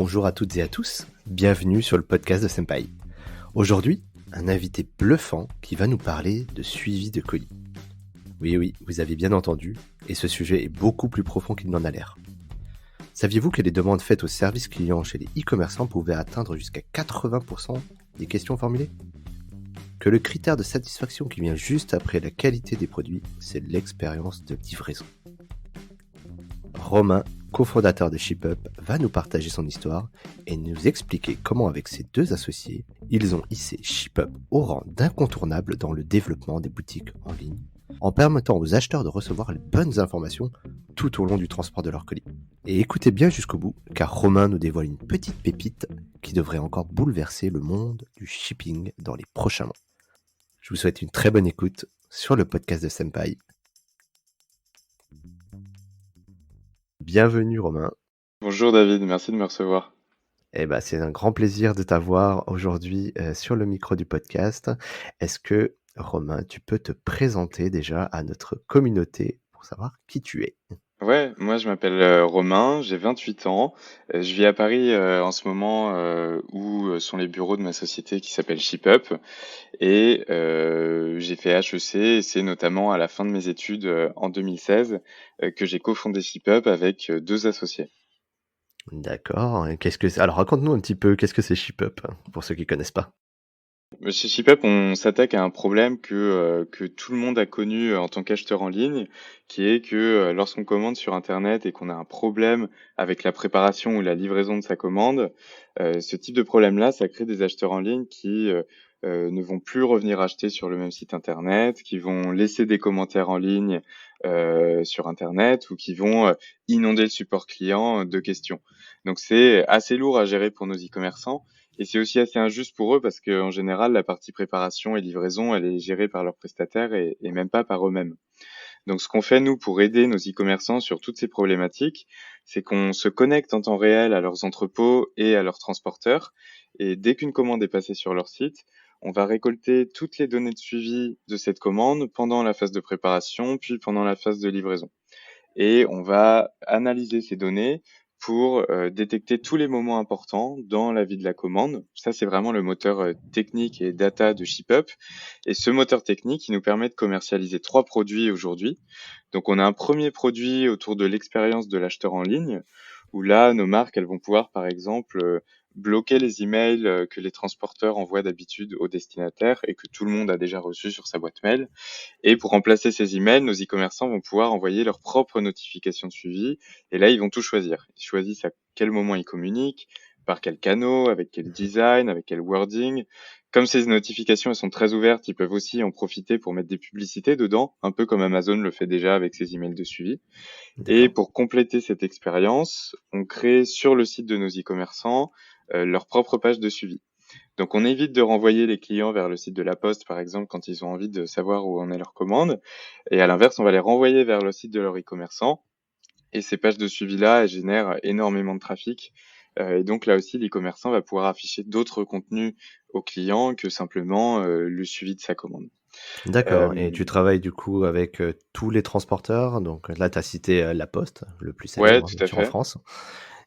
Bonjour à toutes et à tous, bienvenue sur le podcast de Senpai. Aujourd'hui, un invité bluffant qui va nous parler de suivi de colis. Oui, vous avez bien entendu, et ce sujet est beaucoup plus profond qu'il n'en a l'air. Saviez-vous que les demandes faites aux services clients chez les e-commerçants pouvaient atteindre jusqu'à 80% des questions formulées ? Que le critère de satisfaction qui vient juste après la qualité des produits, c'est l'expérience de livraison. Romain, cofondateur de ShipUp, va nous partager son histoire et nous expliquer comment avec ses deux associés, ils ont hissé ShipUp au rang d'incontournable dans le développement des boutiques en ligne, en permettant aux acheteurs de recevoir les bonnes informations tout au long du transport de leur colis. Et écoutez bien jusqu'au bout, car Romain nous dévoile une petite pépite qui devrait encore bouleverser le monde du shipping dans les prochains mois. Je vous souhaite une très bonne écoute sur le podcast de Senpai. Bienvenue Romain. Bonjour David, merci de me recevoir. C'est un grand plaisir de t'avoir aujourd'hui sur le micro du podcast. Est-ce que, Romain, tu peux te présenter déjà à notre communauté pour savoir qui tu es ? Ouais, moi je m'appelle Romain, j'ai 28 ans. Je vis à Paris en ce moment où sont les bureaux de ma société qui s'appelle ShipUp. Et j'ai fait HEC et c'est notamment à la fin de mes études en 2016 que j'ai cofondé ShipUp avec deux associés. D'accord. Et alors raconte-nous un petit peu, qu'est-ce que c'est ShipUp, pour ceux qui connaissent pas ? Chez ShipUp, on s'attaque à un problème que tout le monde a connu en tant qu'acheteur en ligne, qui est que lorsqu'on commande sur Internet et qu'on a un problème avec la préparation ou la livraison de sa commande, ce type de problème-là, ça crée des acheteurs en ligne qui ne vont plus revenir acheter sur le même site Internet, qui vont laisser des commentaires en ligne sur Internet ou qui vont inonder le support client de questions. Donc c'est assez lourd à gérer pour nos e-commerçants. Et c'est aussi assez injuste pour eux parce qu'en général, la partie préparation et livraison, elle est gérée par leurs prestataires et même pas par eux-mêmes. Donc, ce qu'on fait, nous, pour aider nos e-commerçants sur toutes ces problématiques, c'est qu'on se connecte en temps réel à leurs entrepôts et à leurs transporteurs. Et dès qu'une commande est passée sur leur site, on va récolter toutes les données de suivi de cette commande pendant la phase de préparation, puis pendant la phase de livraison. Et on va analyser ces données pour détecter tous les moments importants dans la vie de la commande. Ça, c'est vraiment le moteur technique et data de ShipUp. Et ce moteur technique, il nous permet de commercialiser 3 produits aujourd'hui. Donc, on a un premier produit autour de l'expérience de l'acheteur en ligne, où là, nos marques, elles vont pouvoir, par exemple, bloquer les emails que les transporteurs envoient d'habitude aux destinataires et que tout le monde a déjà reçu sur sa boîte mail. Et pour remplacer ces emails, nos e-commerçants vont pouvoir envoyer leurs propres notifications de suivi. Et là, ils vont tout choisir. Ils choisissent à quel moment ils communiquent, par quel canal, avec quel design, avec quel wording. Comme ces notifications elles sont très ouvertes, ils peuvent aussi en profiter pour mettre des publicités dedans, un peu comme Amazon le fait déjà avec ses emails de suivi. Et D'accord. pour compléter cette expérience, on crée sur le site de nos e-commerçants leur propre page de suivi. Donc, on évite de renvoyer les clients vers le site de la Poste, par exemple, quand ils ont envie de savoir où en est leur commande. Et à l'inverse, on va les renvoyer vers le site de leur e-commerçant. Et ces pages de suivi-là, elles génèrent énormément de trafic. Et donc, là aussi, l'e-commerçant va pouvoir afficher d'autres contenus aux clients que simplement le suivi de sa commande. D'accord. Et Euh, tu travailles du coup avec tous les transporteurs. Donc là, tu as cité La Poste, le plus ouais, célèbre, tout bien à sûr, en fait. France.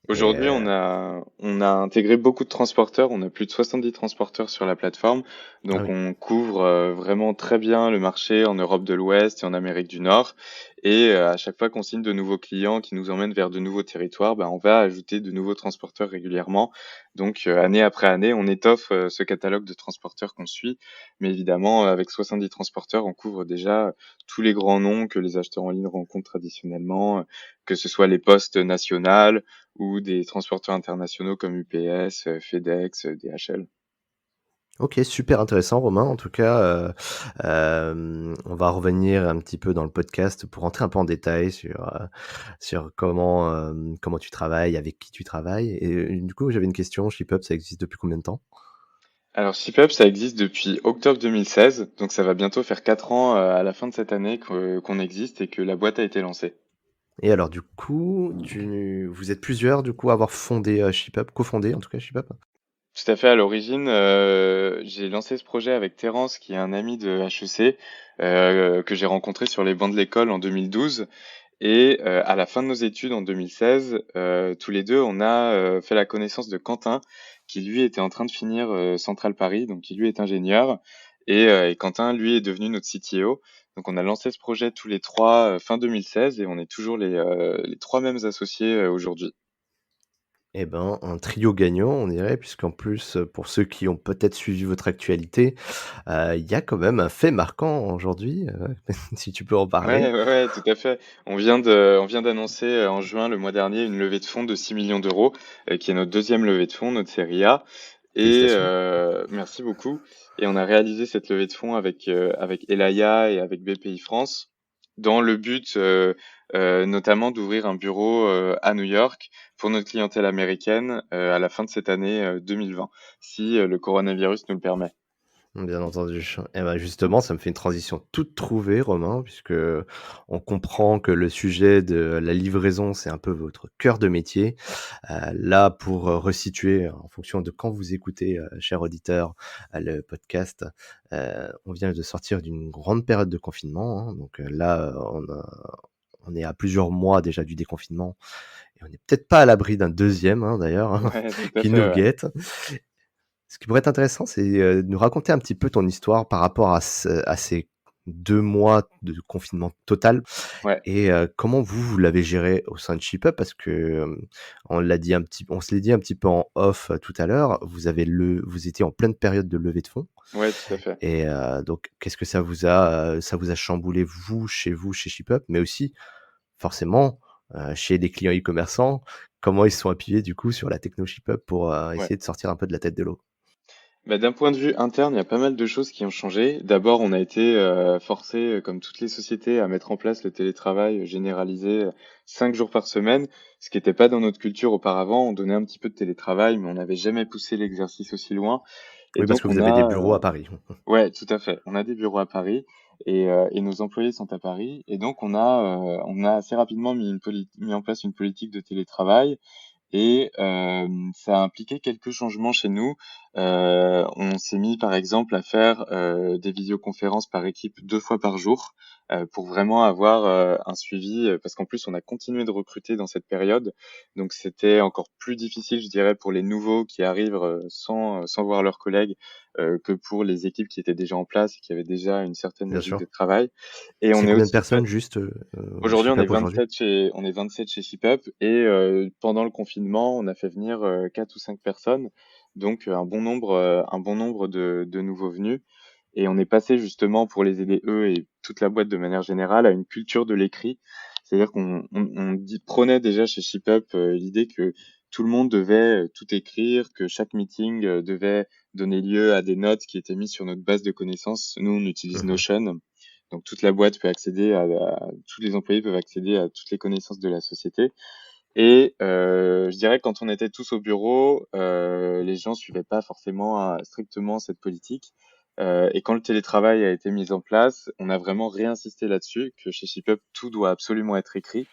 Et Aujourd'hui, on a intégré beaucoup de transporteurs. On a plus de 70 transporteurs sur la plateforme. ah Donc, oui. on couvre vraiment très bien le marché en Europe de l'Ouest et en Amérique du Nord. Et à chaque fois qu'on signe de nouveaux clients qui nous emmènent vers de nouveaux territoires, on va ajouter de nouveaux transporteurs régulièrement. Donc, année après année, on étoffe ce catalogue de transporteurs qu'on suit. Mais évidemment, avec 70 transporteurs, on couvre déjà tous les grands noms que les acheteurs en ligne rencontrent traditionnellement, que ce soit les postes nationales, ou des transporteurs internationaux comme UPS, FedEx, DHL. Ok, super intéressant, Romain. En tout cas, on va revenir un petit peu dans le podcast pour rentrer un peu en détail sur comment tu travailles, avec qui tu travailles. Et du coup, j'avais une question. ShipUp, ça existe depuis combien de temps ? Alors ShipUp, ça existe depuis octobre 2016, donc ça va bientôt faire 4 ans à la fin de cette année qu'on existe et que la boîte a été lancée. Et alors, du coup, vous êtes plusieurs, du coup, à avoir fondé ShipUp, cofondé en tout cas ShipUp. Tout à fait. À l'origine, j'ai lancé ce projet avec Terence, qui est un ami de HEC, que j'ai rencontré sur les bancs de l'école en 2012. Et à la fin de nos études en 2016, tous les deux, on a fait la connaissance de Quentin, qui lui était en train de finir Central Paris, donc qui lui est ingénieur, et Quentin, lui, est devenu notre CTO. Donc on a lancé ce projet tous les trois fin 2016 et on est toujours les trois mêmes associés aujourd'hui. Eh ben, un trio gagnant, on dirait, puisqu'en plus, pour ceux qui ont peut-être suivi votre actualité, il y a quand même un fait marquant aujourd'hui, si tu peux en parler? Ouais, ouais, ouais, tout à fait. On vient d'annoncer en juin le mois dernier une levée de fonds de 6 millions d'euros, qui est notre deuxième levée de fonds, notre série A. Et Félicitations. merci beaucoup. Et on a réalisé cette levée de fonds avec Elaya et avec BPI France, dans le but notamment d'ouvrir un bureau à New York pour notre clientèle américaine à la fin de cette année 2020, si le coronavirus nous le permet. Bien entendu. Et ben justement, ça me fait une transition toute trouvée, Romain, puisque on comprend que le sujet de la livraison, c'est un peu votre cœur de métier. Là, pour resituer en fonction de quand vous écoutez, cher auditeur, le podcast, on vient de sortir d'une grande période de confinement, hein. Donc, là, on est à plusieurs mois déjà du déconfinement et on n'est peut-être pas à l'abri d'un deuxième, hein, d'ailleurs, hein, Ouais, tout à qui fait. nous Ouais. guette. Ce qui pourrait être intéressant, c'est, de nous raconter un petit peu ton histoire par rapport à ces 2 mois de confinement total Ouais. et comment vous l'avez géré au sein de ShipUp? Parce que, on se l'est dit un petit peu en off, tout à l'heure, vous étiez en pleine période de levée de fonds Ouais, tout à fait. et donc qu'est-ce que ça vous a chamboulé vous, chez ShipUp? Mais aussi forcément, chez les clients e-commerçants, comment ils se sont appuyés du coup sur la techno ShipUp pour, Ouais. essayer de sortir un peu de la tête de l'eau? Bah, d'un point de vue interne, il y a pas mal de choses qui ont changé. D'abord, on a été forcé, comme toutes les sociétés, à mettre en place le télétravail généralisé 5 jours par semaine, ce qui n'était pas dans notre culture auparavant. On donnait un petit peu de télétravail, mais on n'avait jamais poussé l'exercice aussi loin. Et Oui, parce donc, que vous on avez des a, bureaux à Paris. ouais, tout à fait. On a des bureaux à Paris et nos employés sont à Paris. Et donc, on a assez rapidement mis en place une politique de télétravail et ça a impliqué quelques changements chez nous. On s'est mis par exemple à faire des visioconférences par équipe 2 fois par jour pour vraiment avoir un suivi. Parce qu'en plus on a continué de recruter dans cette période, donc c'était encore plus difficile, je dirais, pour les nouveaux qui arrivent sans voir leurs collègues que pour les équipes qui étaient déjà en place et qui avaient déjà une certaine Bien logique sûr. de travail. Et on C'est est combien de aussi personnes juste, Aujourd'hui, chez PAP aujourd'hui? on est 27 chez ShipUp et pendant le confinement, on a fait venir 4 ou 5 personnes, donc un bon nombre de nouveaux venus. Et on est passé justement pour les aider eux et toute la boîte de manière générale à une culture de l'écrit. C'est-à-dire qu'on prenait déjà chez ShipUp l'idée que tout le monde devait tout écrire, que chaque meeting devait donner lieu à des notes qui étaient mises sur notre base de connaissances. Nous, on utilise Mmh. Notion. Donc toute la boîte peut accéder tous les employés peuvent accéder à toutes les connaissances de la société. Et je dirais que quand on était tous au bureau, les gens suivaient pas forcément strictement cette politique. Et quand le télétravail a été mis en place, on a vraiment réinsisté là-dessus, que chez ShipUp, tout doit absolument être écrit.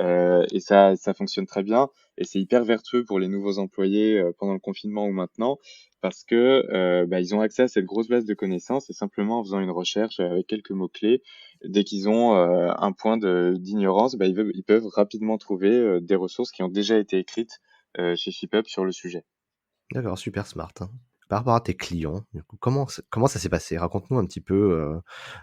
Et ça fonctionne très bien. Et c'est hyper vertueux pour les nouveaux employés pendant le confinement ou maintenant, parce que bah, ils ont accès à cette grosse base de connaissances et simplement en faisant une recherche avec quelques mots-clés, dès qu'ils ont un point d'ignorance, bah, ils peuvent rapidement trouver des ressources qui ont déjà été écrites chez ShipUp sur le sujet. D'accord, super smart, hein. Par rapport à tes clients, du coup, comment ça s'est passé? Raconte-nous un petit peu,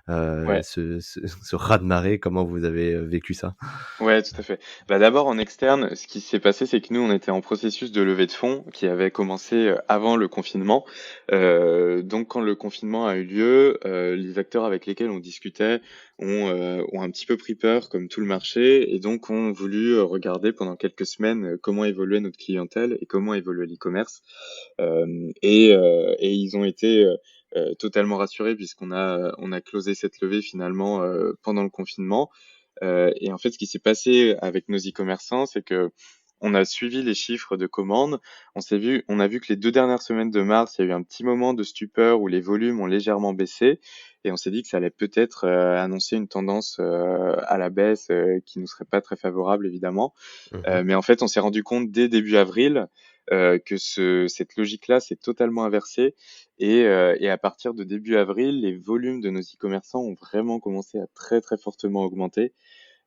Ouais. ce raz-de-marée, comment vous avez, vécu ça? Ouais, tout à fait. Bah, d'abord, en externe, ce qui s'est passé, c'est que nous, on était en processus de levée de fonds qui avait commencé avant le confinement. Donc, quand le confinement a eu lieu, les acteurs avec lesquels on discutait ont un petit peu pris peur, comme tout le marché, et donc ont voulu regarder pendant quelques semaines comment évoluait notre clientèle et comment évoluait l'e-commerce. Et ils ont été totalement rassurés on a closé cette levée finalement pendant le confinement. Et en fait, ce qui s'est passé avec nos e-commerçants, c'est que on a suivi les chiffres de commandes. On a vu que les 2 dernières semaines de mars, il y a eu un petit moment de stupeur où les volumes ont légèrement baissé et on s'est dit que ça allait peut-être annoncer une tendance à la baisse qui nous serait pas très favorable évidemment. Mmh. Mais en fait, on s'est rendu compte dès début avril que cette logique-là s'est totalement inversée et à partir de début avril, les volumes de nos e-commerçants ont vraiment commencé à très très fortement augmenter.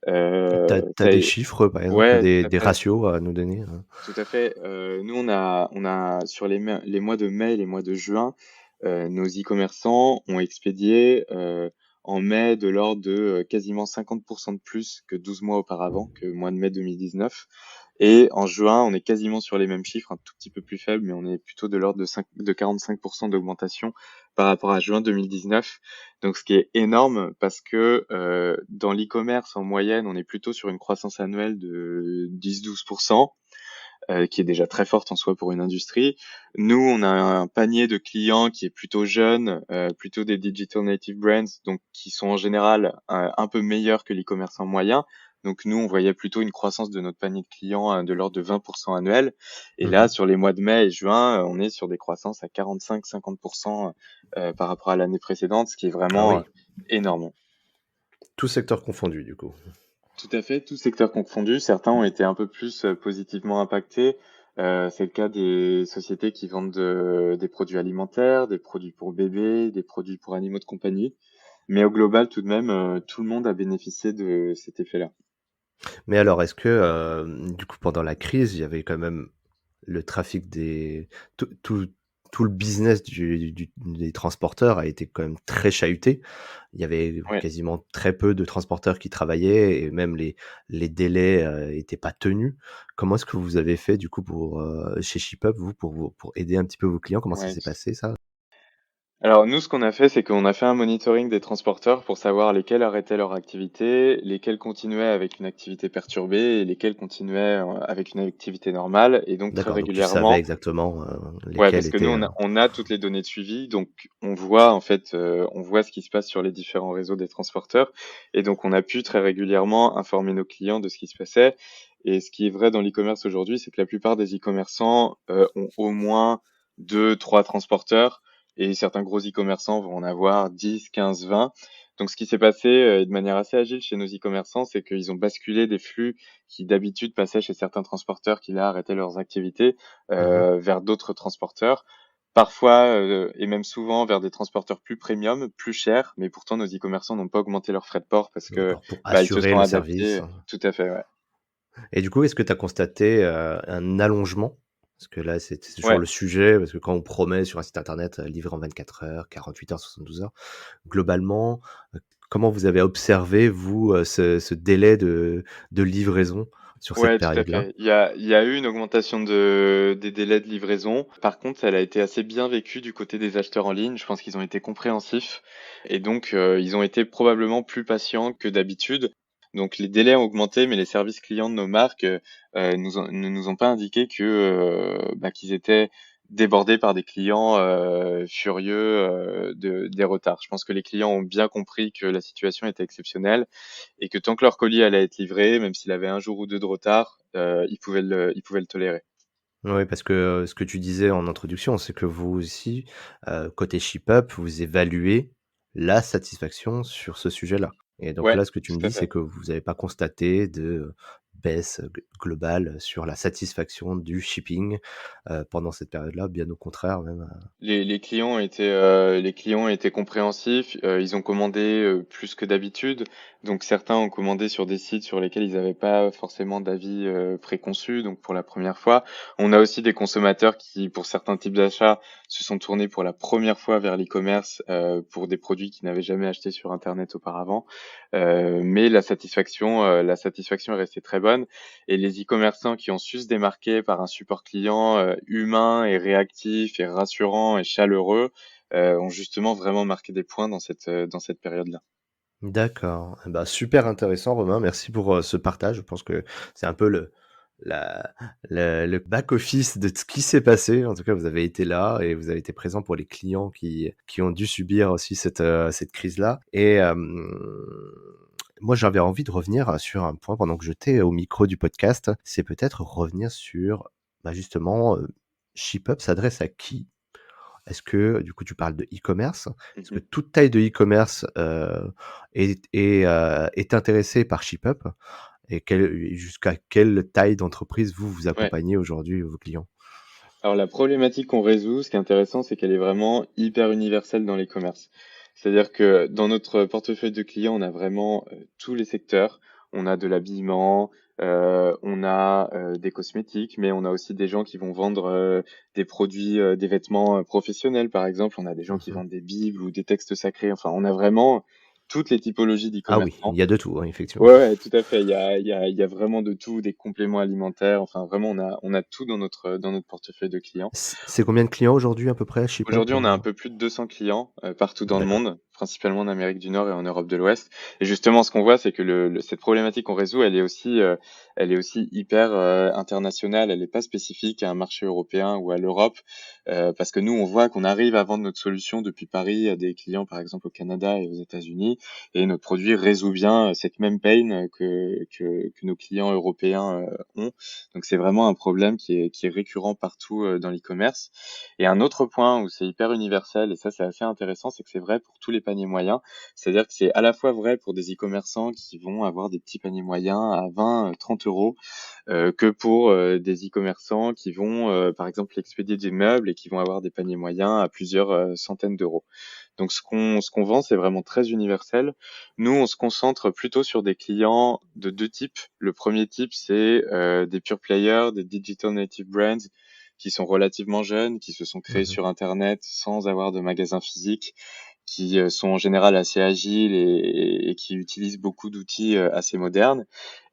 T'as Ça des é chiffres, par exemple, Ouais, tout à des fait. ratios à nous donner, hein? Tout à fait. Nous, on a sur les mois de mai et les mois de juin, nos e-commerçants ont expédié, en mai de l'ordre de, quasiment 50 de plus que 12 mois auparavant, que mois de mai 2019. Et en juin, on est quasiment sur les mêmes chiffres, un tout petit peu plus faible, mais on est plutôt de l'ordre de 45 d'augmentation par rapport à juin 2019. Donc ce qui est énorme parce que, dans l'e-commerce, en moyenne, on est plutôt sur une croissance annuelle de 10-12, qui est déjà très forte en soi pour une industrie. Nous, on a un panier de clients qui est plutôt jeune, plutôt des digital native brands, donc qui sont en général un peu meilleurs que l'e-commerçant moyen. Donc nous, on voyait plutôt une croissance de notre panier de clients de l'ordre de 20% annuel. Et là, Mmh. sur les mois de mai et juin, on est sur des croissances à 45-50% par rapport à l'année précédente, ce qui est Ah vraiment oui, énorme. tout secteur confondu, du coup. Tout à fait, tous secteurs confondus. Certains ont été un peu plus positivement impactés. C'est le cas des sociétés qui vendent des produits alimentaires, des produits pour bébés, des produits pour animaux de compagnie. Mais au global, tout de même, tout le monde a bénéficié de cet effet-là. Mais alors, est-ce que, du coup, pendant la crise, il y avait quand même le trafic des tout tout tout le business des transporteurs a été quand même très chahuté. Il y avait Ouais. quasiment très peu de transporteurs qui travaillaient et même les délais, étaient pas tenus. Comment est-ce que vous avez fait du coup pour, chez ShipUp, pour aider un petit peu vos clients? Comment ça Ouais. s'est passé ça? Alors nous, ce qu'on a fait, c'est qu'on a fait un monitoring des transporteurs pour savoir lesquels arrêtaient leur activité, lesquels continuaient avec une activité perturbée et lesquels continuaient avec une activité normale. Et donc très D'accord, donc tu savais régulièrement, exactement, ouais, lesquels parce que nous, étaient, on a toutes les données de suivi, donc on voit en fait, on voit ce qui se passe sur les différents réseaux des transporteurs, et donc on a pu très régulièrement informer nos clients de ce qui se passait. Et ce qui est vrai dans l'e-commerce aujourd'hui, c'est que la plupart des e-commerçants ont au moins 2, 3 transporteurs, et certains gros e-commerçants vont en avoir 10, 15, 20. Donc ce qui s'est passé de manière assez agile chez nos e-commerçants, c'est qu'ils ont basculé des flux qui d'habitude passaient chez certains transporteurs qui là arrêtaient leurs activités mmh vers d'autres transporteurs. Parfois, et même souvent vers des transporteurs plus premium, plus chers, mais pourtant nos e-commerçants n'ont pas augmenté leurs frais de port parce que, d'accord, pour bah, ils se assurer sont le service. adaptés. Tout à fait, ouais. Et du coup, est-ce que tu as constaté, un allongement? Parce que là, c'est toujours Ouais. le sujet, parce que quand on promet sur un site internet, livré en 24 heures, 48 heures, 72 heures, globalement, comment vous avez observé, vous, ce délai de livraison sur cette Ouais, tout à période-là? fait. Il y a eu une augmentation des délais de livraison. Par contre, elle a été assez bien vécue du côté des acheteurs en ligne. Je pense qu'ils ont été compréhensifs et donc ils ont été probablement plus patients que d'habitude. Donc les délais ont augmenté, mais les services clients de nos marques ne nous ont pas indiqué que qu'ils étaient débordés par des clients furieux des retards. Je pense que les clients ont bien compris que la situation était exceptionnelle et que tant que leur colis allait être livré, même s'il avait un jour ou 2 de retard, ils pouvaient le tolérer. Oui, parce que, ce que tu disais en introduction, c'est que vous aussi, côté ShipUp, vous évaluez la satisfaction sur ce sujet-là. Et donc Ouais, là, ce que tu me tout à dis, c'est fait. que vous n'avez pas constaté de baisse, globale sur la satisfaction du shipping, pendant cette période-là, bien au contraire même, Les clients étaient compréhensifs, ils ont commandé, plus que d'habitude. Donc certains ont commandé sur des sites sur lesquels ils n'avaient pas forcément d'avis, préconçus, donc pour la première fois. On a aussi des consommateurs qui, pour certains types d'achats, se sont tournés pour la première fois vers l'e-commerce, pour des produits qu'ils n'avaient jamais achetés sur internet auparavant. Mais la satisfaction est restée très bonne, et les e-commerçants qui ont su se démarquer par un support client, humain et réactif et rassurant et chaleureux, ont justement vraiment marqué des points dans cette période-là. d'accord. Eh bah, super intéressant Romain, merci pour, ce partage. Je pense que c'est un peu la le back office de ce qui s'est passé. En tout cas, vous avez été là et vous avez été présent pour les clients qui ont dû subir aussi cette crise-là et moi, j'avais envie de revenir sur un point pendant que j'étais au micro du podcast. C'est peut-être revenir sur, bah, justement, ShipUp s'adresse à qui? Est-ce que, du coup, tu parles de e-commerce? Est-ce que Mmh. toute taille de e-commerce, est intéressée par ShipUp? Et jusqu'à quelle taille d'entreprise vous Ouais. accompagnez aujourd'hui vos clients? Alors la problématique qu'on résout, ce qui est intéressant, c'est qu'elle est vraiment hyper universelle dans les commerces. C'est-à-dire que dans notre portefeuille de clients, on a vraiment tous les secteurs. on a de l'habillement, on a des cosmétiques, mais on a aussi des gens qui vont vendre des produits, des vêtements professionnels, par exemple. On a des gens qui Mmh. vendent des bibles ou des textes sacrés. Enfin, on a vraiment toutes les typologies Ah oui, il d'e-commerçants. y a de tout, hein, effectivement. Ouais, ouais, tout à fait. Il y a vraiment de tout, des compléments alimentaires. Enfin, vraiment, on a tout dans notre portefeuille de clients. C'est combien de clients aujourd'hui à peu près, ShipUp? Aujourd'hui, on a un peu plus de 200 clients partout dans le D'accord. monde, principalement en Amérique du Nord et en Europe de l'Ouest. Et justement, ce qu'on voit, c'est que cette problématique qu'on résout, elle est aussi hyper internationale. Elle n'est pas spécifique à un marché européen ou à l'Europe, parce que nous, on voit qu'on arrive à vendre notre solution depuis Paris à des clients, par exemple au Canada et aux États-Unis, et notre produit résout bien cette même pain que nos clients européens ont. Donc, c'est vraiment un problème qui est récurrent partout dans l'e-commerce. Et un autre point où c'est hyper universel, et ça c'est assez intéressant, c'est que c'est vrai pour tous les paniers moyens. C'est-à-dire que c'est à la fois vrai pour des e-commerçants qui vont avoir des petits paniers moyens à 20, 30 euros, que pour des e-commerçants qui vont, par exemple, expédier des meubles et qui vont avoir des paniers moyens à plusieurs centaines d'euros. Donc ce qu'on vend, c'est vraiment très universel. Nous, on se concentre plutôt sur des clients de deux types. Le premier type, c'est des pure players, des digital native brands qui sont relativement jeunes, qui se sont créés Mmh. sur Internet sans avoir de magasin physique, qui sont en général assez agiles et qui utilisent beaucoup d'outils assez modernes.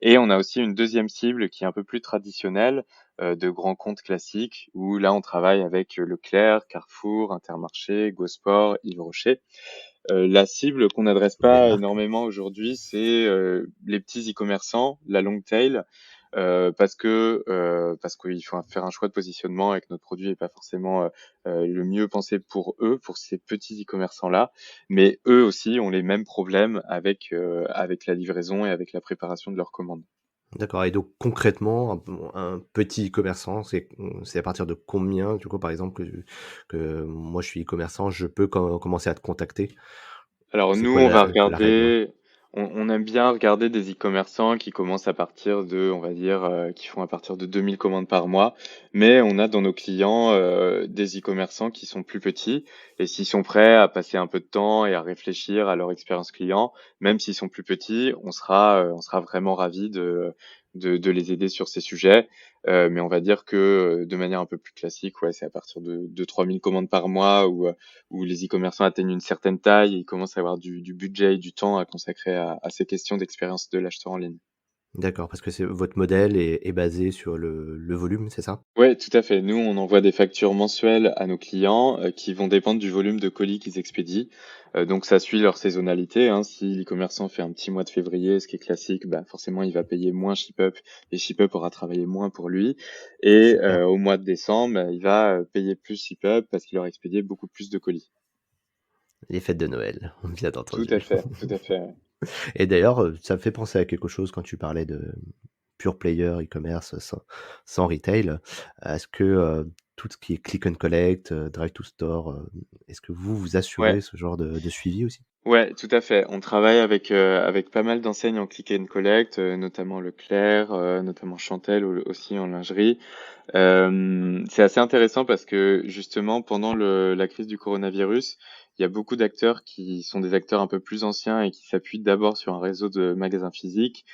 Et on a aussi une deuxième cible qui est un peu plus traditionnelle, de grands comptes classiques, où là on travaille avec Leclerc, Carrefour, Intermarché, Go-Sport, Yves Rocher. La cible qu'on n'adresse Belle pas marque. énormément aujourd'hui, c'est les petits e-commerçants, la long tail, parce qu'il faut faire un choix de positionnement et que notre produit n'est pas forcément le mieux pensé pour eux, pour ces petits e-commerçants-là. Mais eux aussi ont les mêmes problèmes avec la livraison et avec la préparation de leurs commandes. D'accord, et donc concrètement, un petit e-commerçant, c'est à partir de combien, du coup, par exemple, que moi je suis e-commerçant, je peux commencer à te contacter? Alors C'est nous, quoi on va la règle? regarder, on aime bien regarder des e-commerçants qui commencent à partir de, on va dire, qui font à partir de 2000 commandes par mois, mais on a dans nos clients des e-commerçants qui sont plus petits, et s'ils sont prêts à passer un peu de temps et à réfléchir à leur expérience client, même s'ils sont plus petits, on sera vraiment ravis de les aider sur ces sujets. Mais on va dire que de manière un peu plus classique, ouais, c'est à partir de 3000 commandes par mois où les e-commerçants atteignent une certaine taille et ils commencent à avoir du budget et du temps à consacrer à ces questions d'expérience de l'acheteur en ligne. D'accord, parce que c'est votre modèle est basé sur le volume, c'est ça? Ouais, tout à fait. Nous, on envoie des factures mensuelles à nos clients qui vont dépendre du volume de colis qu'ils expédient. Donc, ça suit leur saisonnalité, hein. Si l'e-commerçant fait un petit mois de février, ce qui est classique, bah, forcément, il va payer moins ShipUp et ShipUp aura travaillé moins pour lui. Et Super. au mois de décembre, bah, il va payer plus ShipUp parce qu'il aura expédié beaucoup plus de colis. Les fêtes de Noël, bien Tout à entendu. fait, tout à fait. Et d'ailleurs, ça me fait penser à quelque chose quand tu parlais de pure player e-commerce sans retail. Est-ce que, tout ce qui est click and collect, drive to store, est-ce que vous Ouais. assurez ce genre de suivi aussi? Ouais, tout à fait. On travaille avec pas mal d'enseignes en click and collect, notamment Leclerc, notamment Chantel aussi en lingerie. C'est assez intéressant parce que justement pendant la crise du coronavirus, il y a beaucoup d'acteurs qui sont des acteurs un peu plus anciens et qui s'appuient d'abord sur un réseau de magasins physiques,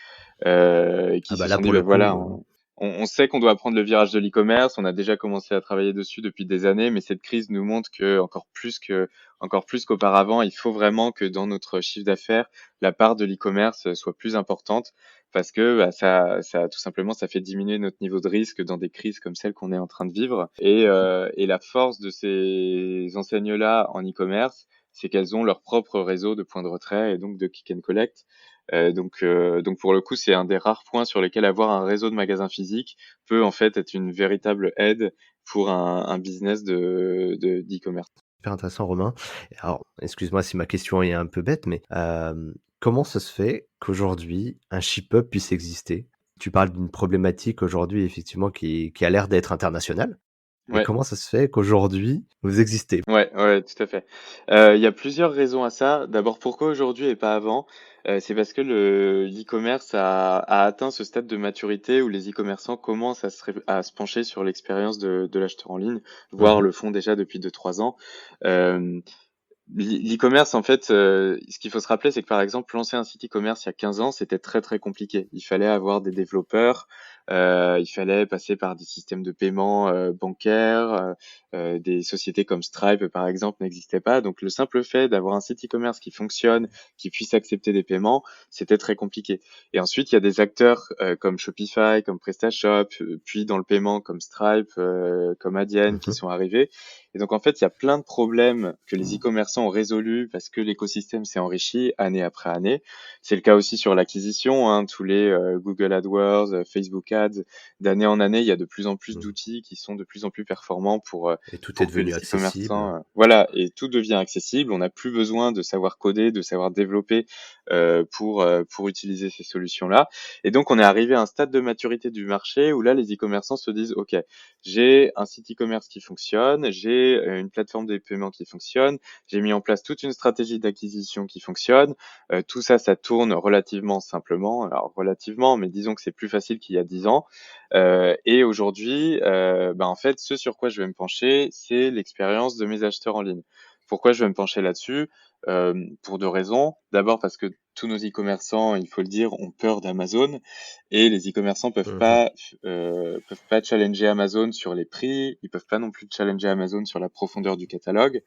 et qui Ah se bah là, sont dit: pour «Beh, le voilà, coup, on sait qu'on doit prendre le virage de l'e-commerce, on a déjà commencé à travailler dessus depuis des années, mais cette crise nous montre que encore plus qu'auparavant, il faut vraiment que dans notre chiffre d'affaires, la part de l'e-commerce soit plus importante parce que, bah, ça tout simplement, ça fait diminuer notre niveau de risque dans des crises comme celle qu'on est en train de vivre et la force de ces enseignes-là en e-commerce, c'est qu'elles ont leur propre réseau de points de retrait et donc de click and collect. Donc pour le coup, c'est un des rares points sur lesquels avoir un réseau de magasins physiques peut en fait être une véritable aide pour un business d'e-commerce. super intéressant, Romain. Alors, excuse-moi si ma question est un peu bête, mais, comment ça se fait qu'aujourd'hui un ship-up puisse exister? Tu parles d'une problématique aujourd'hui effectivement qui a l'air d'être internationale, mais Ouais. comment ça se fait qu'aujourd'hui vous existez? Ouais, ouais, tout à fait. Il y a plusieurs raisons à ça. D'abord, pourquoi aujourd'hui et pas avant? C'est parce que le l'e-commerce a atteint ce stade de maturité où les e-commerçants commencent à se pencher sur l'expérience de l'acheteur en ligne, voire Mmh. le font déjà depuis 2 3 ans. Hem L'e-commerce, en fait, ce qu'il faut se rappeler, c'est que par exemple, lancer un site e-commerce il y a 15 ans, c'était très très compliqué. Il fallait avoir des développeurs, il fallait passer par des systèmes de paiement bancaires, des sociétés comme Stripe par exemple n'existaient pas. Donc le simple fait d'avoir un site e-commerce qui fonctionne, qui puisse accepter des paiements, c'était très compliqué. Et ensuite, il y a des acteurs comme Shopify, comme PrestaShop, puis dans le paiement comme Stripe, comme Adyen qui Mhm. sont arrivés. Et donc, en fait, il y a plein de problèmes que les e-commerçants ont résolus parce que l'écosystème s'est enrichi année après année. C'est le cas aussi sur l'acquisition, hein, tous les Google AdWords, Facebook Ads. D'année en année, il y a de plus en plus Mhm. d'outils qui sont de plus en plus performants Et tout est pour que devenu les accessible. e-commerçants, voilà, et tout devient accessible. On n'a plus besoin de savoir coder, de savoir développer pour utiliser ces solutions-là. Et donc, on est arrivé à un stade de maturité du marché où là, les e-commerçants se disent, OK, j'ai un site e-commerce qui fonctionne, j'ai une plateforme de paiement qui fonctionne, j'ai mis en place toute une stratégie d'acquisition qui fonctionne. Tout ça, ça tourne relativement simplement. Alors relativement, mais disons que c'est plus facile qu'il y a 10 ans. Et aujourd'hui, en fait, ce sur quoi je vais me pencher, c'est l'expérience de mes acheteurs en ligne. Pourquoi je vais me pencher là-dessus? Pour deux raisons. D'abord parce que tous nos e-commerçants, il faut le dire, ont peur d'Amazon et les e-commerçants Mhm. peuvent pas challenger Amazon sur les prix, ils peuvent pas non plus challenger Amazon sur la profondeur du catalogue.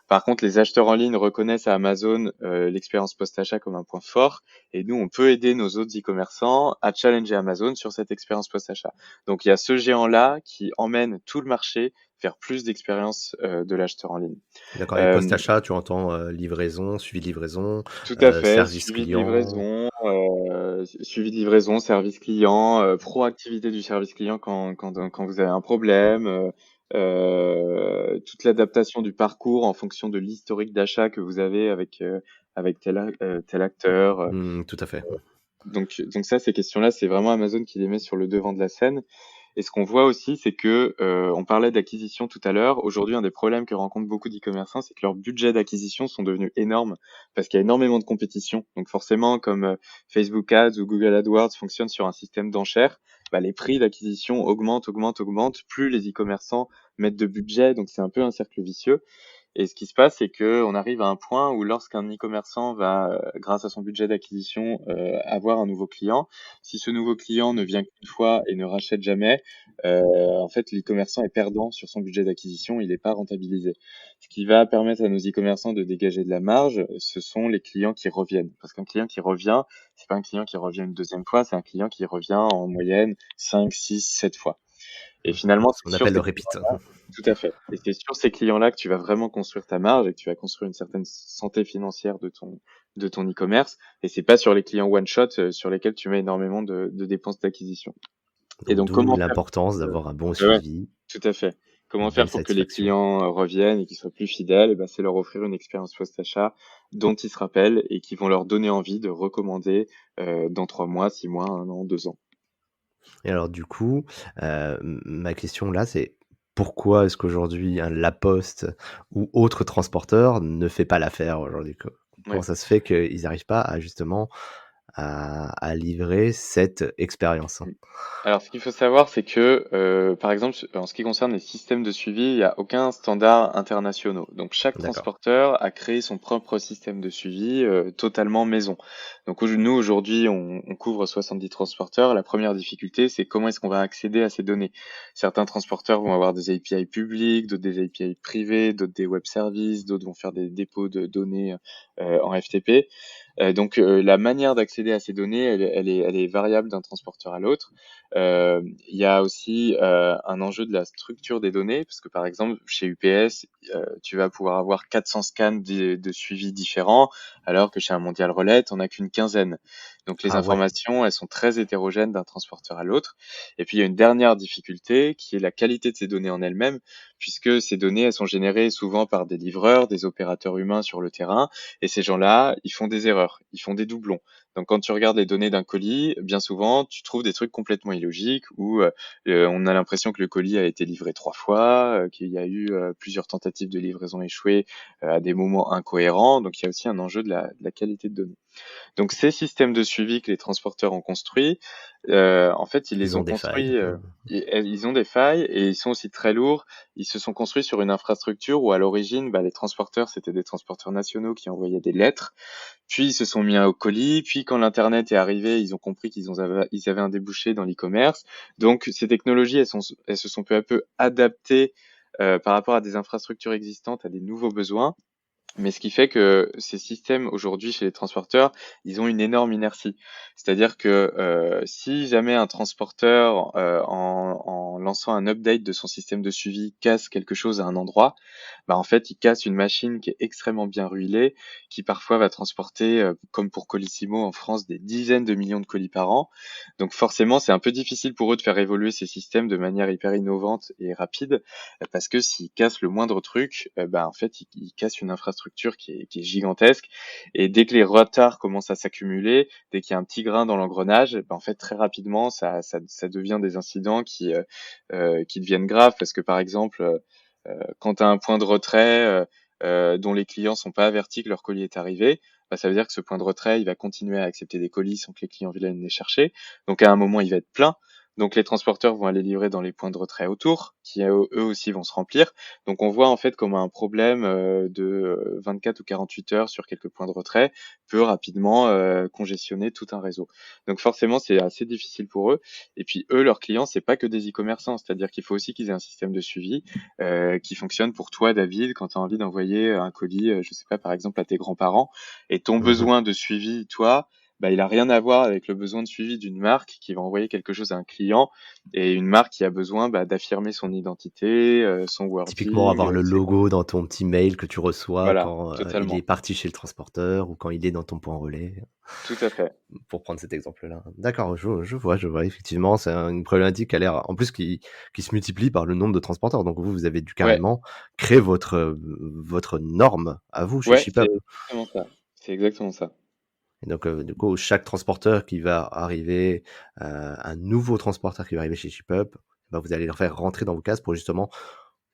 Par contre, les acheteurs en ligne reconnaissent à Amazon l'expérience post-achat comme un point fort et nous, on peut aider nos autres e-commerçants à challenger Amazon sur cette expérience post-achat. Donc, il y a ce géant-là qui emmène tout le marché vers plus d'expérience de l'acheteur en ligne. D'accord. Et Euh, post-achat, tu entends livraison, suivi de livraison, Tout à fait, service suivi de client. livraison, suivi de livraison, service client, proactivité du service client quand vous avez un problème, toute l'adaptation du parcours en fonction de l'historique d'achat que vous avez avec tel acteur. Tout à fait. Donc ça, ces questions-là, c'est vraiment Amazon qui les met sur le devant de la scène. Et ce qu'on voit aussi, c'est que on parlait d'acquisition tout à l'heure. Aujourd'hui, un des problèmes que rencontrent beaucoup d'e-commerçants, c'est que leurs budgets d'acquisition sont devenus énormes parce qu'il y a énormément de compétition. Donc forcément, comme Facebook Ads ou Google AdWords fonctionnent sur un système d'enchères, bah, les prix d'acquisition augmentent. Plus les e-commerçants mettent de budget, donc c'est un peu un cercle vicieux. Et ce qui se passe, c'est que on arrive à un point où lorsqu'un e-commerçant va, grâce à son budget d'acquisition, avoir un nouveau client, si ce nouveau client ne vient qu'une fois et ne rachète jamais, en fait, l'e-commerçant est perdant sur son budget d'acquisition, il n'est pas rentabilisé. Ce qui va permettre à nos e-commerçants de dégager de la marge, ce sont les clients qui reviennent. Parce qu'un client qui revient, c'est pas un client qui revient une deuxième fois, c'est un client qui revient en moyenne 5, 6, 7 fois. Et finalement, Ce c'est qu'on sur appelle le ces repeat. tout à fait. Et c'est sur ces clients-là que tu vas vraiment construire ta marge et que tu vas construire une certaine santé financière de ton e-commerce. Et c'est pas sur les clients one shot sur lesquels tu mets énormément de dépenses d'acquisition. Et Donc donc, d'où comment faire l'importance pour d'avoir un bon ouais, suivi, tout à fait. Comment une belle faire pour que les satisfaction. clients reviennent et qu'ils soient plus fidèles? Et ben, c'est leur offrir une expérience post-achat dont ils se rappellent et qui vont leur donner envie de recommander dans 3 mois, 6 mois, 1 an, 2 ans. Et alors du coup, ma question là, c'est pourquoi est-ce qu'aujourd'hui un La Poste ou autre transporteur ne fait pas l'affaire aujourd'hui? Comment Ouais. ça se fait qu'ils n'arrivent pas à justement à livrer cette expérience? Mmh. Alors, ce qu'il faut savoir, c'est que, par exemple, en ce qui concerne les systèmes de suivi, il y a aucun standard internationaux. Donc chaque D'accord. transporteur a créé son propre système de suivi, totalement maison. Donc nous, aujourd'hui, on couvre 70 transporteurs. La première difficulté, c'est comment est-ce qu'on va accéder à ces données? Certains transporteurs vont avoir des API publics, d'autres des API privés, d'autres des web services, d'autres vont faire des dépôts de données, en FTP. La manière d'accéder à ces données, elle est variable d'un transporteur à l'autre. Il y a aussi un enjeu de la structure des données, parce que par exemple chez UPS, tu vas pouvoir avoir 400 scans de suivi différents, alors que chez un Mondial Relais, on n'a qu'une quinzaine. Donc les Ah ouais. informations, elles sont très hétérogènes d'un transporteur à l'autre. Et puis il y a une dernière difficulté qui est la qualité de ces données en elles-mêmes, puisque ces données, elles sont générées souvent par des livreurs, des opérateurs humains sur le terrain, et ces gens-là, ils font des erreurs, ils font des doublons. Donc quand tu regardes les données d'un colis, bien souvent, tu trouves des trucs complètement illogiques où on a l'impression que le colis a été livré 3 fois, qu'il y a eu plusieurs tentatives de livraison échouées à des moments incohérents. Donc il y a aussi un enjeu de la qualité de données. Donc ces systèmes de suivi que les transporteurs ont construits, En fait, ils les Ils ont ont des failles. construits, ils ont des failles et ils sont aussi très lourds. Ils se sont construits sur une infrastructure où à l'origine, bah, les transporteurs, c'était des transporteurs nationaux qui envoyaient des lettres. Puis ils se sont mis au colis. Puis quand l'internet est arrivé, ils ont compris ils avaient un débouché dans l'e-commerce. Donc ces technologies, elles se sont peu à peu adaptées par rapport à des infrastructures existantes, à des nouveaux besoins. Mais ce qui fait que ces systèmes aujourd'hui chez les transporteurs, ils ont une énorme inertie. C'est-à-dire que si jamais un transporteur, en lançant un update de son système de suivi, casse quelque chose à un endroit, bah en fait, il casse une machine qui est extrêmement bien huilée, qui parfois va transporter, comme pour Colissimo en France, des dizaines de millions de colis par an. Donc forcément, c'est un peu difficile pour eux de faire évoluer ces systèmes de manière hyper innovante et rapide, parce que s'ils cassent le moindre truc, bah en fait, ils cassent une infrastructure qui est gigantesque. Et dès que les retards commencent à s'accumuler, dès qu'il y a un petit grain dans l'engrenage, bah en fait, très rapidement, ça devient des incidents qui deviennent graves, parce que par exemple, quand tu as un point de retrait dont les clients sont pas avertis que leur colis est arrivé, bah, ça veut dire que ce point de retrait, il va continuer à accepter des colis sans que les clients viennent les chercher. Donc à un moment, il va être plein. Donc les transporteurs vont aller livrer dans les points de retrait autour, qui eux aussi vont se remplir. Donc on voit en fait comment un problème de 24 ou 48 heures sur quelques points de retrait peut rapidement congestionner tout un réseau. Donc forcément, c'est assez difficile pour eux. Et puis eux, leurs clients, c'est pas que des e-commerçants, c'est-à-dire qu'il faut aussi qu'ils aient un système de suivi qui fonctionne pour toi, David, quand tu as envie d'envoyer un colis, je sais pas, par exemple à tes grands-parents, et ton Mhm. besoin de suivi, toi, bah, il a rien à voir avec le besoin de suivi d'une marque qui va envoyer quelque chose à un client, et une marque qui a besoin bah, d'affirmer son identité, son Typiquement, wording, avoir le ses logo contenus. dans ton petit mail que tu reçois Voilà, quand il est totalement. parti chez le transporteur ou quand il est dans ton point relais, Tout à fait. pour prendre cet exemple-là. D'accord, je vois, effectivement, c'est une problématique qui a l'air, en plus, qui se multiplie par le nombre de transporteurs. Donc vous avez dû Ouais, carrément créer votre norme à vous chez ouais, c'est ShipUp. exactement ça. C'est exactement ça. Et donc, du coup, chaque transporteur qui va arriver, un nouveau transporteur qui va arriver chez ShipUp, bah, vous allez le faire rentrer dans vos cases pour justement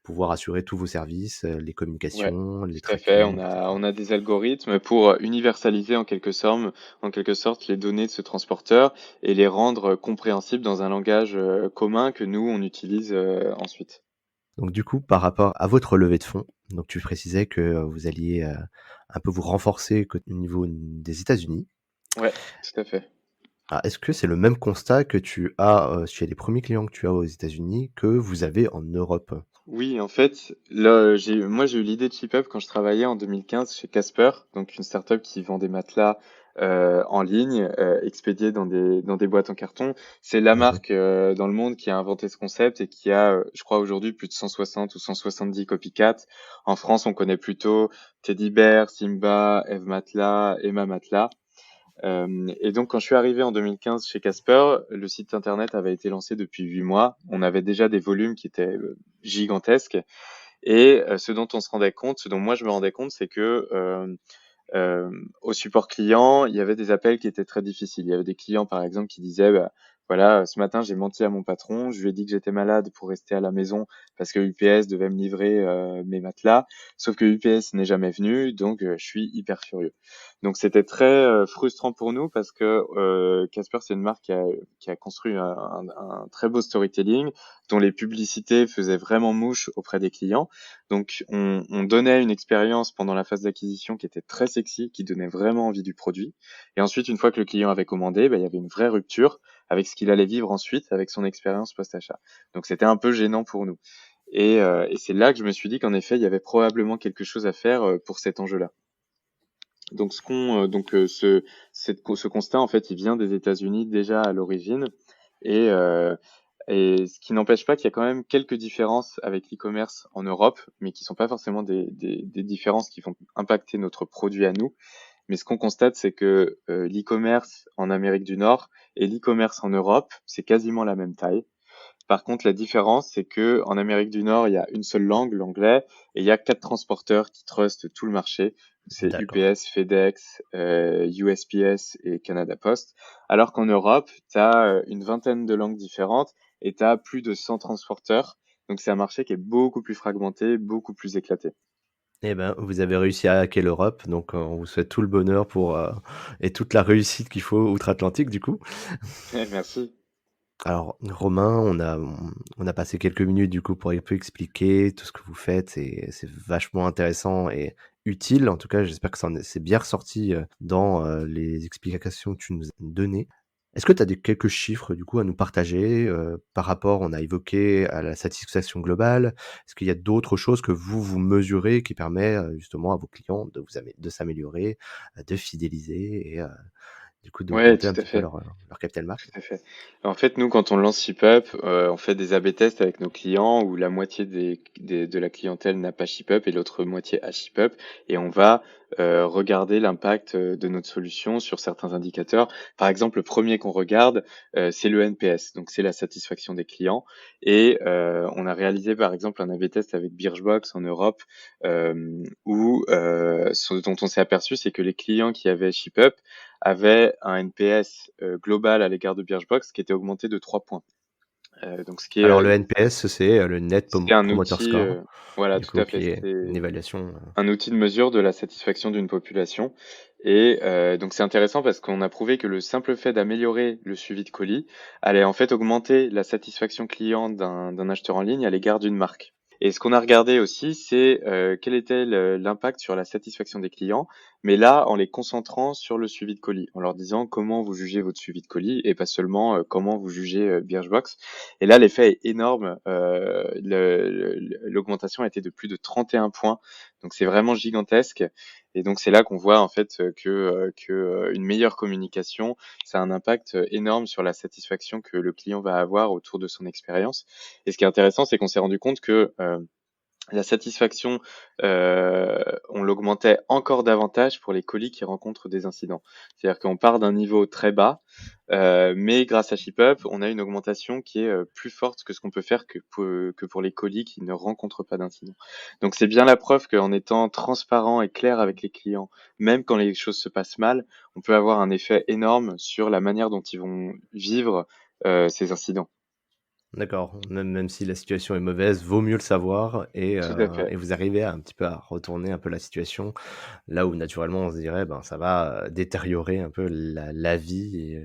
pouvoir assurer tous vos services, les Ouais, communications, les tout à fait. tracking, etc. On a des algorithmes pour universaliser en quelque sorte les données de ce transporteur et les rendre compréhensibles dans un langage commun que nous, on utilise ensuite. Donc du coup, par rapport à votre levée de fonds, donc tu précisais que, vous alliez, un peu vous renforcer au niveau des États-Unis. Ouais, tout à fait. Alors est-ce que c'est le même constat que tu as, chez les premiers clients que tu as aux États-Unis, que vous avez en Europe? Oui, en fait, là, moi, j'ai eu l'idée de ShipUp quand je travaillais en 2015 chez Casper, donc une startup qui vend des matelas en ligne, expédiés dans des boîtes en carton. C'est la Mmh. marque dans le monde qui a inventé ce concept et qui a, je crois aujourd'hui, plus de 160 ou 170 copycats. En France, on connaît plutôt Teddy Bear, Simba, Eve Matelas, Emma Matelas. Et donc, quand je suis arrivé en 2015 chez Casper, le site internet avait été lancé depuis 8 mois. On avait déjà des volumes qui étaient gigantesques. Et ce dont on se rendait compte, ce dont moi je me rendais compte, c'est que au support client, il y avait des appels qui étaient très difficiles. Il y avait des clients, par exemple, qui disaient, bah, voilà, ce matin, j'ai menti à mon patron, je lui ai dit que j'étais malade pour rester à la maison parce que UPS devait me livrer mes matelas, sauf que UPS n'est jamais venu, donc je suis hyper furieux. Donc c'était très frustrant pour nous parce que Casper, c'est une marque qui a construit un très beau storytelling, dont les publicités faisaient vraiment mouche auprès des clients. Donc, on donnait une expérience pendant la phase d'acquisition qui était très sexy, qui donnait vraiment envie du produit. Et ensuite, une fois que le client avait commandé, bah, il y avait une vraie rupture avec ce qu'il allait vivre ensuite, avec son expérience post-achat. Donc, c'était un peu gênant pour nous. Et c'est là que je me suis dit qu'en effet, il y avait probablement quelque chose à faire pour cet enjeu-là. Donc, ce constat, en fait, il vient des États-Unis déjà à l'origine. Et, et ce qui n'empêche pas qu'il y a quand même quelques différences avec l'e-commerce en Europe, mais qui sont pas forcément des différences qui vont impacter notre produit à nous. Mais ce qu'on constate, c'est que l'e-commerce en Amérique du Nord et l'e-commerce en Europe, c'est quasiment la même taille. Par contre, la différence, c'est que en Amérique du Nord, il y a une seule langue, l'anglais, et il y a 4 transporteurs qui trustent tout le marché. C'est D'accord. UPS, FedEx, USPS et Canada Post. Alors qu'en Europe, tu as une vingtaine de langues différentes et tu as plus de 100 transporteurs. Donc c'est un marché qui est beaucoup plus fragmenté, beaucoup plus éclaté. Eh ben, vous avez réussi à hacker l'Europe, donc on vous souhaite tout le bonheur pour, et toute la réussite qu'il faut outre-Atlantique du coup. Merci. Alors Romain, on a passé quelques minutes du coup pour un peu expliquer tout ce que vous faites et c'est vachement intéressant et utile. En tout cas, j'espère que c'est bien ressorti, dans, les explications que tu nous as données. Est-ce que tu as quelques chiffres du coup à nous partager, par rapport on a évoqué à la satisfaction globale. Est-ce qu'il y a d'autres choses que vous mesurez qui permet, justement à vos clients de s'améliorer, de fidéliser et du coup Ouais, d'augmenter un tout à petit peu fait. leur capital marque? Tout à fait. En fait, nous, quand on lance ShipUp, on fait des A/B tests avec nos clients où la moitié de la clientèle n'a pas ShipUp et l'autre moitié a ShipUp. Et on va regarder l'impact de notre solution sur certains indicateurs. Par exemple, le premier qu'on regarde, c'est le NPS, donc c'est la satisfaction des clients. Et on a réalisé, par exemple, un A/B test avec Birchbox en Europe où ce dont on s'est aperçu, c'est que les clients qui avaient ShipUp avait un NPS global à l'égard de Birchbox qui était augmenté de 3 points. Donc ce qui est, Alors le NPS, c'est, le Net c'est un Promoter outil, Score, voilà, du tout à coup, fait, qui est une c'est évaluation, un outil de mesure de la satisfaction d'une population. Et donc c'est intéressant parce qu'on a prouvé que le simple fait d'améliorer le suivi de colis allait en fait augmenter la satisfaction client d'un acheteur en ligne à l'égard d'une marque. Et ce qu'on a regardé aussi, c'est quel était l'impact sur la satisfaction des clients, mais là en les concentrant sur le suivi de colis, en leur disant comment vous jugez votre suivi de colis et pas seulement comment vous jugez Birchbox. Et là l'effet est énorme. L'augmentation a été de plus de 31 points, donc c'est vraiment gigantesque. Et donc c'est là qu'on voit en fait que une meilleure communication, ça a un impact énorme sur la satisfaction que le client va avoir autour de son expérience. Et ce qui est intéressant, c'est qu'on s'est rendu compte que la satisfaction, on l'augmentait encore davantage pour les colis qui rencontrent des incidents. C'est-à-dire qu'on part d'un niveau très bas, mais grâce à ShipUp, on a une augmentation qui est plus forte que ce qu'on peut faire que pour les colis qui ne rencontrent pas d'incidents. Donc c'est bien la preuve qu'en étant transparent et clair avec les clients, même quand les choses se passent mal, on peut avoir un effet énorme sur la manière dont ils vont vivre ces incidents. D'accord, même si la situation est mauvaise, vaut mieux le savoir Tout à fait. et vous arrivez à un petit peu à retourner un peu la situation, là où naturellement on se dirait: «Ben, ça va, détériorer un peu la vie et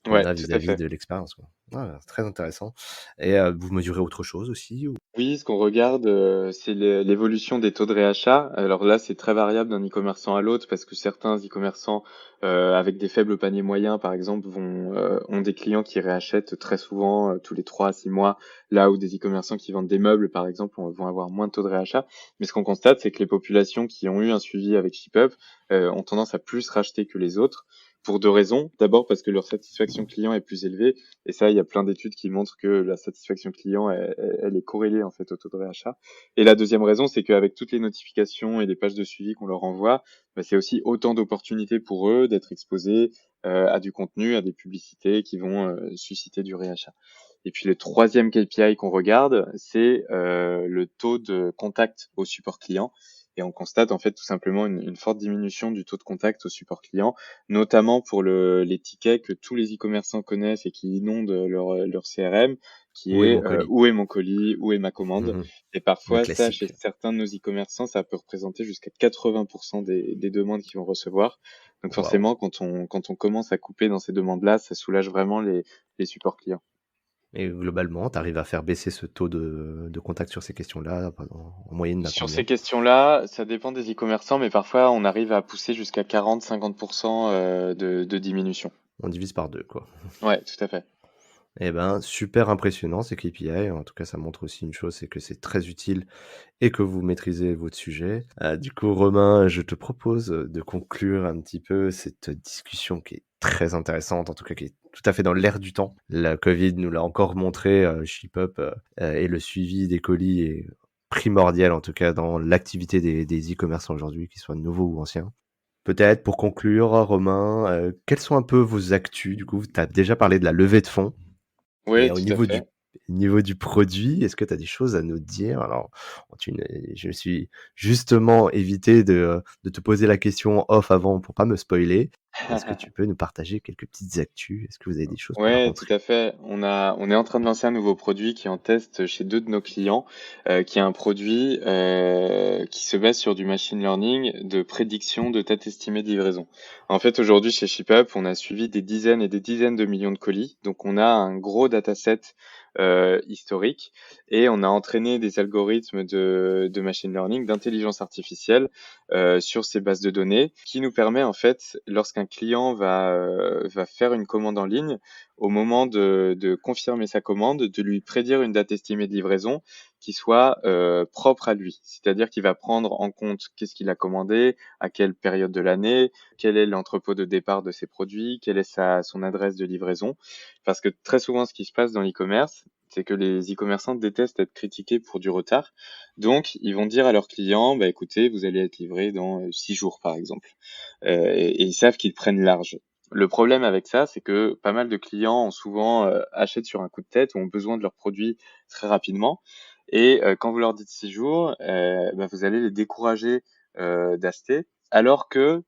qu'on Ouais, a tout à vis-à-vis fait. de l'expérience», quoi. Ouais, c'est très intéressant et vous mesurez autre chose aussi ou? Oui, ce qu'on regarde, c'est l'évolution des taux de réachat. Alors là, c'est très variable d'un e-commerçant à l'autre parce que certains e-commerçants, avec des faibles paniers moyens, par exemple, ont des clients qui réachètent très souvent, tous les 3 à 6 mois, là où des e-commerçants qui vendent des meubles, par exemple, vont avoir moins de taux de réachat. Mais ce qu'on constate, c'est que les populations qui ont eu un suivi avec ShipUp, ont tendance à plus racheter que les autres pour 2 raisons. D'abord parce que leur satisfaction client est plus élevée et ça, il y a plein d'études qui montrent que la satisfaction client, elle est corrélée en fait au taux de réachat. Et la deuxième raison, c'est qu'avec toutes les notifications et les pages de suivi qu'on leur envoie, bah, c'est aussi autant d'opportunités pour eux d'être exposés à du contenu, à des publicités qui vont susciter du réachat. Et puis le troisième KPI qu'on regarde, c'est le taux de contact au support client. Et on constate en fait tout simplement une forte diminution du taux de contact au support client, notamment pour les tickets que tous les e-commerçants connaissent et qui inondent leur CRM, qui Où est est mon colis? où est mon colis, où est ma commande. Mmh. Et Le parfois, ça, chez classique. certains de nos e-commerçants, ça peut représenter jusqu'à 80% des demandes qu'ils vont recevoir. Donc Waouh! forcément, quand on commence à couper dans ces demandes-là, ça soulage vraiment les supports clients. Et globalement, tu arrives à faire baisser ce taux de contact sur ces questions-là en moyenne à Sur ces combien? questions-là, ça dépend des e-commerçants, mais parfois on arrive à pousser jusqu'à 40-50% de diminution. On divise par 2, quoi. Ouais, tout à fait. Eh ben, super impressionnant ces KPI. En tout cas, ça montre aussi une chose, c'est que c'est très utile et que vous maîtrisez votre sujet. Du coup, Romain, je te propose de conclure un petit peu cette discussion qui est très intéressante, en tout cas qui est tout à fait dans l'air du temps. La Covid nous l'a encore montré, ShipUp, et le suivi des colis est primordial, en tout cas dans l'activité des e-commerçants aujourd'hui, qu'ils soient nouveaux ou anciens. Peut-être pour conclure, Romain, quelles sont un peu vos actus? Du coup, tu as déjà parlé de la levée de fonds. Oui, Et au tout à niveau fait. du produit, est-ce que tu as des choses à nous dire? Alors, je me suis justement évité de te poser la question off avant pour pas me spoiler. Est-ce que tu peux nous partager quelques petites actus? Est-ce que vous avez des choses pour la Ouais, tout rentrée? à fait. On est en train de lancer un nouveau produit qui est en test chez 2 de nos clients, qui est un produit, qui se base sur du machine learning de prédiction de date estimée de livraison. En fait, aujourd'hui, chez ShipUp, on a suivi des dizaines et des dizaines de millions de colis, donc on a un gros dataset, historique et on a entraîné des algorithmes de machine learning, d'intelligence artificielle, sur ces bases de données, qui nous permet en fait, lorsqu'un client va faire une commande en ligne, au moment de confirmer sa commande, de lui prédire une date estimée de livraison qui soit propre à lui. C'est-à-dire qu'il va prendre en compte qu'est-ce qu'il a commandé, à quelle période de l'année, quel est l'entrepôt de départ de ses produits, quelle est son adresse de livraison. Parce que très souvent, ce qui se passe dans l'e-commerce, c'est que les e-commerçants détestent être critiqués pour du retard. Donc, ils vont dire à leurs clients, bah, écoutez, vous allez être livré dans 6 jours, par exemple. Et ils savent qu'ils prennent large. Le problème avec ça, c'est que pas mal de clients ont souvent achètent sur un coup de tête ou ont besoin de leurs produits très rapidement. Et quand vous leur dites 6 jours, bah, vous allez les décourager d'acheter, alors que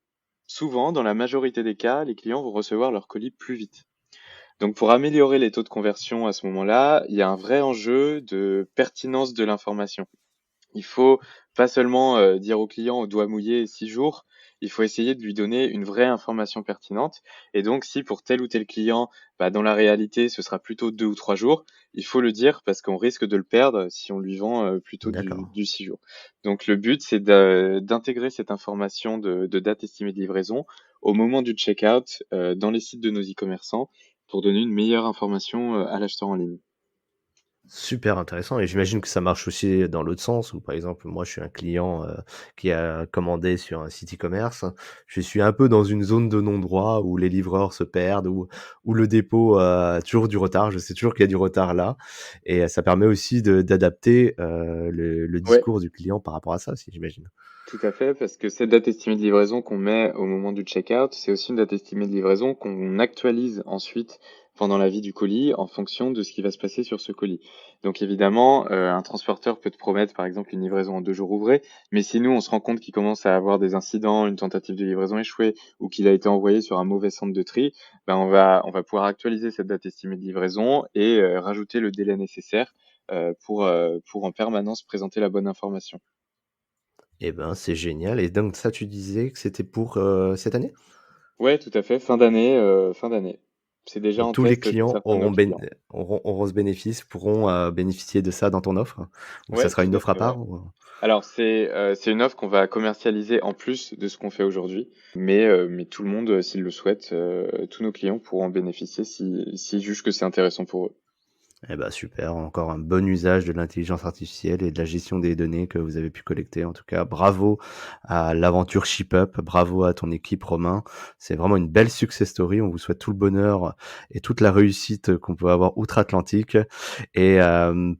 souvent, dans la majorité des cas, les clients vont recevoir leur colis plus vite. Donc pour améliorer les taux de conversion à ce moment-là, il y a un vrai enjeu de pertinence de l'information. Il faut pas seulement dire au client au doigt mouillé 6 jours, il faut essayer de lui donner une vraie information pertinente. Et donc si pour tel ou tel client, bah, dans la réalité ce sera plutôt 2 ou 3 jours, il faut le dire parce qu'on risque de le perdre si on lui vend plutôt D'accord. du 6 jours. Donc le but c'est d'intégrer cette information de date estimée de livraison au moment du checkout dans les sites de nos e-commerçants pour donner une meilleure information à l'acheteur en ligne. Super intéressant et j'imagine que ça marche aussi dans l'autre sens où, par exemple, moi, je suis un client, qui a commandé sur un site e-commerce. Je suis un peu dans une zone de non-droit où les livreurs se perdent, où le dépôt a toujours du retard. Je sais toujours qu'il y a du retard là et ça permet aussi d'adapter, le Ouais. discours du client par rapport à ça aussi, j'imagine? Tout à fait, parce que cette date estimée de livraison qu'on met au moment du checkout, c'est aussi une date estimée de livraison qu'on actualise ensuite pendant la vie du colis en fonction de ce qui va se passer sur ce colis. Donc évidemment, un transporteur peut te promettre par exemple une livraison en 2 jours ouvrés, mais si nous on se rend compte qu'il commence à avoir des incidents, une tentative de livraison échouée ou qu'il a été envoyé sur un mauvais centre de tri, ben on va pouvoir actualiser cette date estimée de livraison et rajouter le délai nécessaire pour en permanence présenter la bonne information. Eh ben, c'est génial et donc ça, tu disais que c'était pour, cette année? Ouais, tout à fait, fin d'année, fin d'année. C'est déjà Et en tous les test chez clients certains de nos clients. auront ce bénéfice, pourront, bénéficier de ça dans ton offre? Ou ça Ouais, sera tout une à offre à fait, ouais. part ou? Alors c'est une offre qu'on va commercialiser en plus de ce qu'on fait aujourd'hui, mais tout le monde, s'il le souhaite, tous nos clients pourront en bénéficier s'ils jugent que c'est intéressant pour eux. Eh bah, super, encore un bon usage de l'intelligence artificielle et de la gestion des données que vous avez pu collecter. En tout cas, bravo à l'aventure ShipUp, bravo à ton équipe Romain. C'est vraiment une belle success story. On vous souhaite tout le bonheur et toute la réussite qu'on peut avoir outre-Atlantique. Et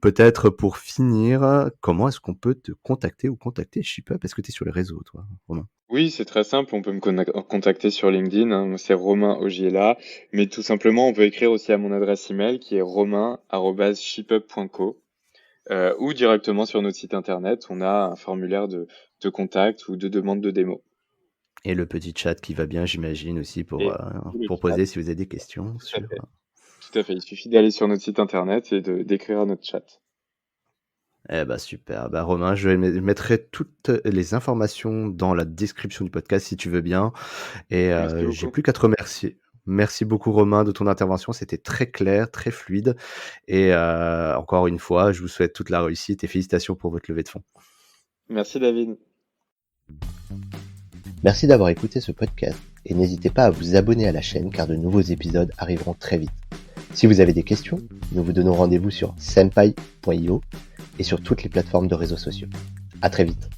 peut-être pour finir, comment est-ce qu'on peut te contacter ou contacter ShipUp? Est-ce que tu es sur les réseaux, toi, Romain? Oui, c'est très simple, on peut me contacter sur LinkedIn, hein, c'est Romain Ogiela, mais tout simplement, on peut écrire aussi à mon adresse email qui est romain@shipup.co. Ou directement sur notre site internet, on a un formulaire de contact ou de demande de démo. Et le petit chat qui va bien, j'imagine, aussi Et le pour chat, poser si vous avez des questions tout à sur. fait. Tout à fait. Il suffit d'aller sur notre site internet et d'écrire à notre chat. Eh bah, super. Bah, Romain, je mettrai toutes les informations dans la description du podcast si tu veux bien et Merci j'ai beaucoup. plus qu'à te remercier. Merci beaucoup Romain de ton intervention, c'était très clair, très fluide et encore une fois, je vous souhaite toute la réussite et félicitations pour votre levée de fonds. Merci David. Merci d'avoir écouté ce podcast et n'hésitez pas à vous abonner à la chaîne car de nouveaux épisodes arriveront très vite. Si vous avez des questions, nous vous donnons rendez-vous sur senpai.io et sur toutes les plateformes de réseaux sociaux. À très vite.